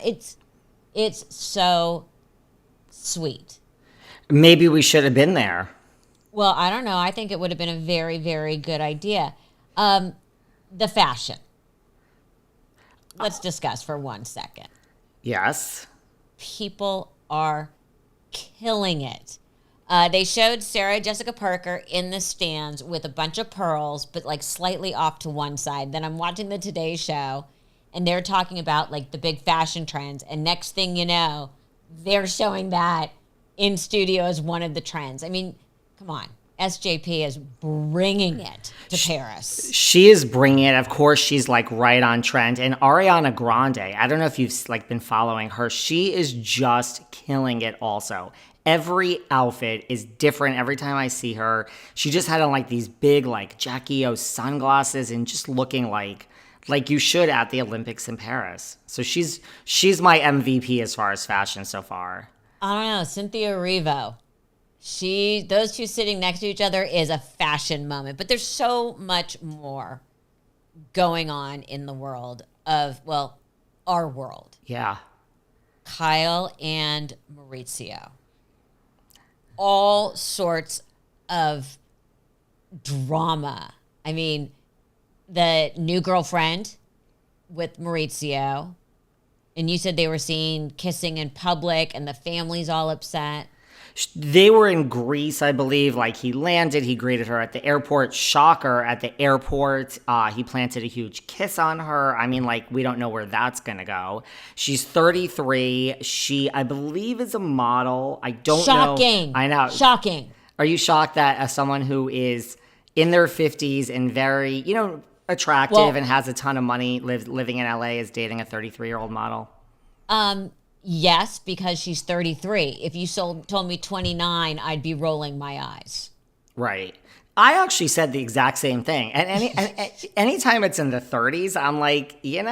It's so sweet. Maybe we should have been there. Well, I don't know. I think it would have been a very, very good idea. The fashion. Let's discuss for 1 second. Yes. People are killing it. They showed Sarah Jessica Parker in the stands with a bunch of pearls, but like slightly off to one side. Then I'm watching the Today Show, and they're talking about like the big fashion trends. And next thing you know, they're showing that in studio as one of the trends. I mean, come on. SJP is bringing it to Paris. She is bringing it. Of course, she's like right on trend. And Ariana Grande, I don't know if you've like been following her. She is just killing it also. Every outfit is different every time I see her. She just had on like these big like Jackie O sunglasses and just looking like you should at the Olympics in Paris. So she's my MVP as far as fashion so far. I don't know, Cynthia Erivo. Those two sitting next to each other is a fashion moment, but there's so much more going on in the world of, well, our world. Yeah. Kyle and Mauricio. All sorts of drama. I mean, the new girlfriend with Mauricio, and you said they were seen kissing in public and the family's all upset. They were in Greece, I believe. Like, he landed, he greeted her at the airport. Shocker, at the airport, he planted a huge kiss on her. I mean, like, we don't know where that's gonna go. She's 33. She, I believe, is a model. I don't know. Shocking. I know. Shocking. Are you shocked that as someone who is in their 50s and very, attractive and has a ton of money, living in LA, is dating a 33-year-old model? Yes, because she's 33. If you told me 29, I'd be rolling my eyes. Right. I actually said the exact same thing. And anytime it's in the 30s, I'm like, you're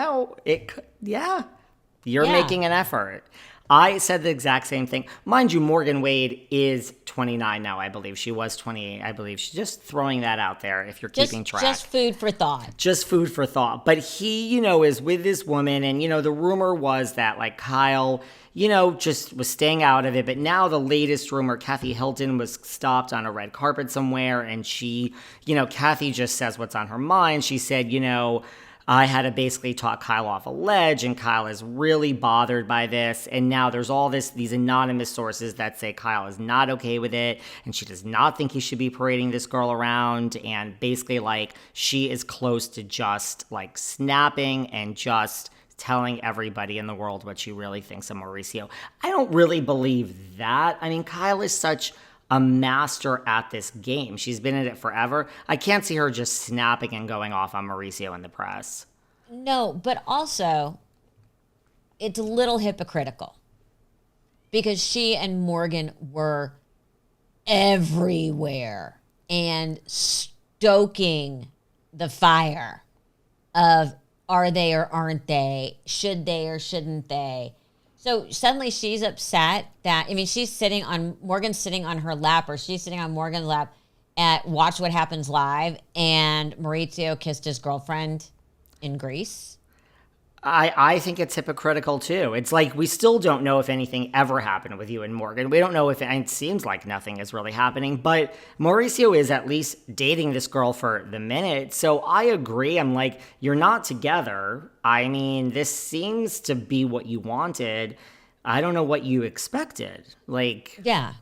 making an effort. I said the exact same thing. Mind you, Morgan Wade is 29 now, I believe. She was 28, I believe. She's just throwing that out there if you're keeping track. Just food for thought. Just food for thought. But he, is with this woman. And, the rumor was that, like, Kyle, just was staying out of it. But now the latest rumor, Kathy Hilton was stopped on a red carpet somewhere. And she, Kathy just says what's on her mind. She said, I had to basically talk Kyle off a ledge, and Kyle is really bothered by this. And now there's all these anonymous sources that say Kyle is not okay with it, and she does not think he should be parading this girl around. And basically, like, she is close to just like snapping and just telling everybody in the world what she really thinks of Mauricio. I don't really believe that. I mean, Kyle is such a master at this game. She's been in it forever. I can't see her just snapping and going off on Mauricio in the press. No, but also, it's a little hypocritical because she and Morgan were everywhere and stoking the fire of are they or aren't they? Should they or shouldn't they? So suddenly she's upset that, Morgan's sitting on her lap, or she's sitting on Morgan's lap at Watch What Happens Live, and Mauricio kissed his girlfriend in Greece. I think it's hypocritical too. It's like, we still don't know if anything ever happened with you and Morgan. We don't know if it seems like nothing is really happening, but Mauricio is at least dating this girl for the minute. So I agree. I'm like, you're not together. I mean, this seems to be what you wanted. I don't know what you expected. Like, yeah.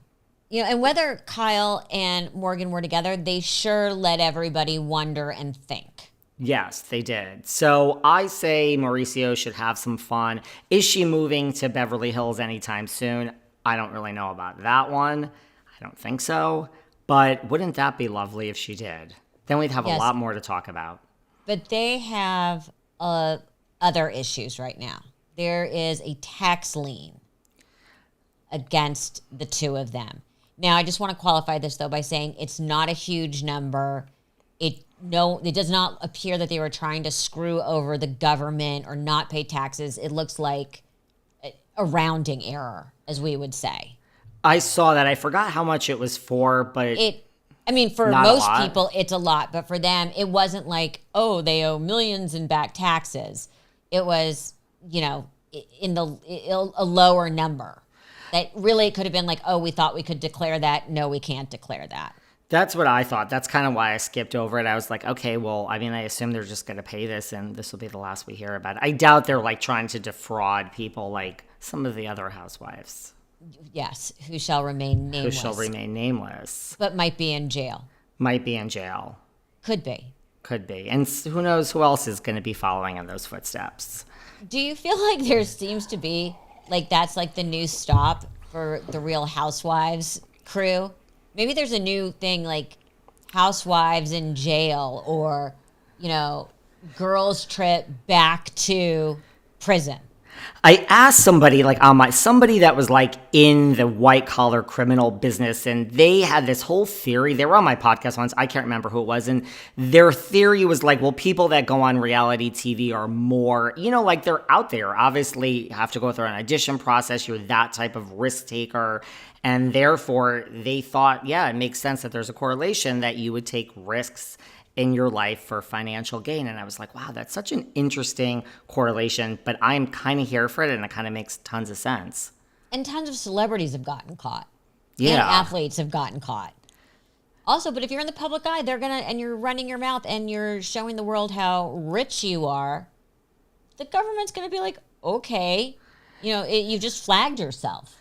And whether Kyle and Morgan were together, they sure let everybody wonder and think. Yes, they did. So I say Mauricio should have some fun. Is she moving to Beverly Hills anytime soon? I don't really know about that one. I don't think so. But wouldn't that be lovely if she did? Then we'd have a lot more to talk about. But they have other issues right now. There is a tax lien against the two of them. Now, I just want to qualify this, though, by saying it's not a huge number. It does not appear that they were trying to screw over the government or not pay taxes. It looks like a rounding error, as we would say. I saw that. I forgot how much it was for, but for most people, it's a lot. But for them, it wasn't like, oh, they owe millions in back taxes. It was, in a lower number. That really could have been like, oh, we thought we could declare that. No, we can't declare that. That's what I thought. That's kind of why I skipped over it. I was like, okay, well, I mean, I assume they're just going to pay this and this will be the last we hear about it. I doubt they're like trying to defraud people like some of the other housewives. Yes, who shall remain nameless. Who shall remain nameless. But might be in jail. Might be in jail. Could be. Could be. And who knows who else is going to be following in those footsteps. Do you feel like there seems to be, like that's like the new stop for the Real Housewives crew? Maybe there's a new thing like housewives in jail or, you know, girls trip back to prison. I asked somebody like somebody that was like in the white collar criminal business, and they had this whole theory. They were on my podcast once. I can't remember who it was. And their theory was like, well, people that go on reality TV are more, you know, like they're out there. Obviously, you have to go through an audition process. You're that type of risk taker. And therefore, they thought, yeah, it makes sense that there's a correlation that you would take risks in your life for financial gain. And I was like, wow, that's such an interesting correlation, but I'm kind of here for it, and it kind of makes tons of sense. And tons of celebrities have gotten caught. Yeah. And athletes have gotten caught. Also, but if you're in the public eye, and you're running your mouth and you're showing the world how rich you are, the government's gonna be like, okay, you know, you just flagged yourself.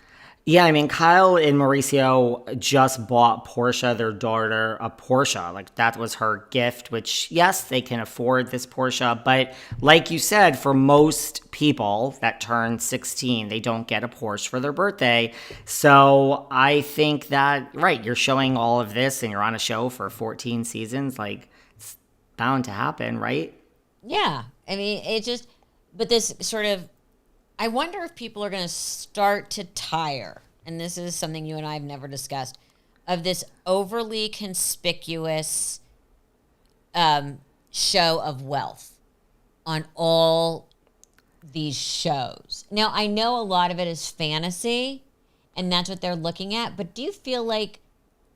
Yeah, I mean, Kyle and Mauricio just bought Portia, their daughter, a Porsche. Like, that was her gift, which, yes, they can afford this Porsche. But like you said, for most people that turn 16, they don't get a Porsche for their birthday. So I think that, right, you're showing all of this and you're on a show for 14 seasons. Like, it's bound to happen, right? Yeah. I mean, but this sort of, I wonder if people are going to start to tire, and this is something you and I have never discussed, of this overly conspicuous show of wealth on all these shows. Now, I know a lot of it is fantasy, and that's what they're looking at, but do you feel like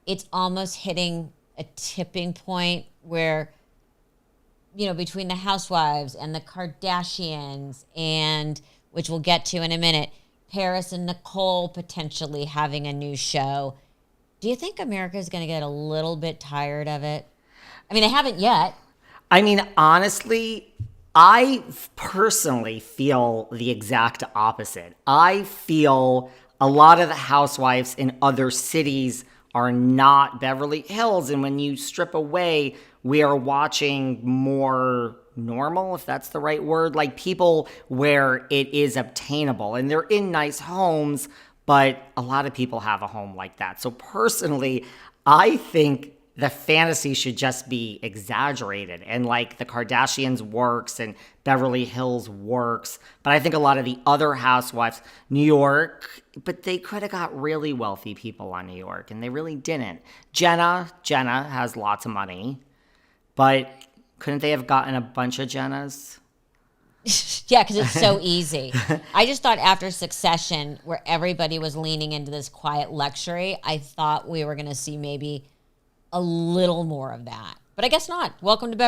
it's almost hitting a tipping point where, you know, between the housewives and the Kardashians and, which we'll get to in a minute, Paris and Nicole potentially having a new show. Do you think America is going to get a little bit tired of it? I mean, they haven't yet. I mean, honestly, I personally feel the exact opposite. I feel a lot of the housewives in other cities are not Beverly Hills. And when you strip away, we are watching more normal, if that's the right word, like people where it is obtainable and they're in nice homes, but a lot of people have a home like that. So personally, I think the fantasy should just be exaggerated, and like the Kardashians works and Beverly Hills works, but I think a lot of the other housewives, New York, but they could have got really wealthy people on New York, and they really didn't. Jenna has lots of money, but couldn't they have gotten a bunch of Jennas? Yeah, because it's so easy. I just thought after Succession, where everybody was leaning into this quiet luxury, I thought we were going to see maybe a little more of that. But I guess not. Welcome to Beverly